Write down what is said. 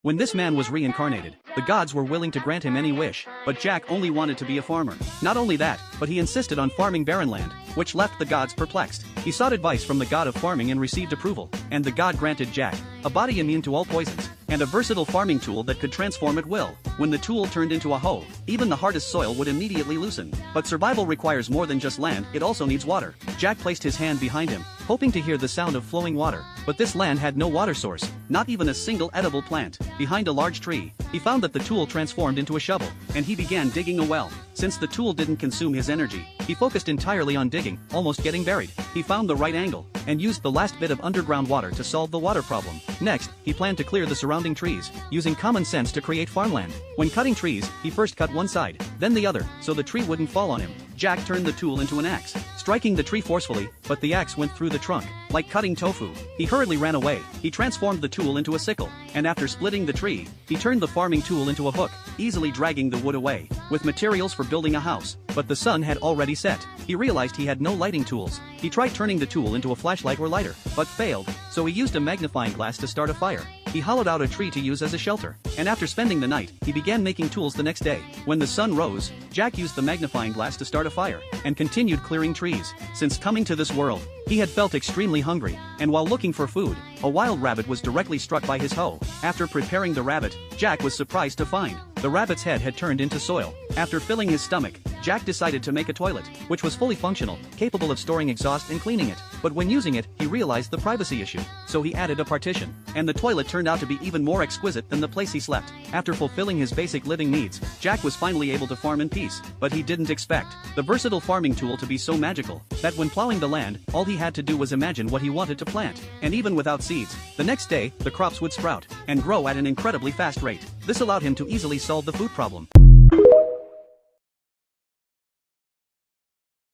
When this man was reincarnated, the gods were willing to grant him any wish, but Jack only wanted to be a farmer. Not only that, but he insisted on farming barren land, which left the gods perplexed. He sought advice from the god of farming and received approval, and the god granted Jack a body immune to all poisons, and a versatile farming tool that could transform at will. When the tool turned into a hoe, even the hardest soil would immediately loosen. But survival requires more than just land, it also needs water. Jack placed his hand behind him, hoping to hear the sound of flowing water, but this land had no water source, not even a single edible plant. Behind a large tree, he found that the tool transformed into a shovel, and he began digging a well. Since the tool didn't consume his energy, he focused entirely on digging, almost getting buried. He found the right angle, and used the last bit of underground water to solve the water problem. Next, he planned to clear the surrounding trees, using common sense to create farmland. When cutting trees, he first cut one side, then the other, so the tree wouldn't fall on him. Jack turned the tool into an axe, striking the tree forcefully, but the axe went through the trunk, like cutting tofu. He hurriedly ran away. He transformed the tool into a sickle, and after splitting the tree, he turned the farming tool into a hook, easily dragging the wood away, with materials for building a house. But the sun had already set. He realized he had no lighting tools. He tried turning the tool into a flashlight or lighter, but failed, so he used a magnifying glass to start a fire. He hollowed out a tree to use as a shelter, and after spending the night, he began making tools the next day. When the sun rose, Jack used the magnifying glass to start a fire, and continued clearing trees. Since coming to this world, he had felt extremely hungry, and while looking for food, a wild rabbit was directly struck by his hoe. After preparing the rabbit, Jack was surprised to find the rabbit's head had turned into soil. After filling his stomach, Jack decided to make a toilet, which was fully functional, capable of storing exhaust and cleaning it. But when using it, he realized the privacy issue, so he added a partition, and the toilet turned out to be even more exquisite than the place he slept. After fulfilling his basic living needs, Jack was finally able to farm in peace, but he didn't expect the versatile farming tool to be so magical that when plowing the land, all he had to do was imagine what he wanted to plant, and even without seeds, the next day, the crops would sprout and grow at an incredibly fast rate. This allowed him to easily solve the food problem.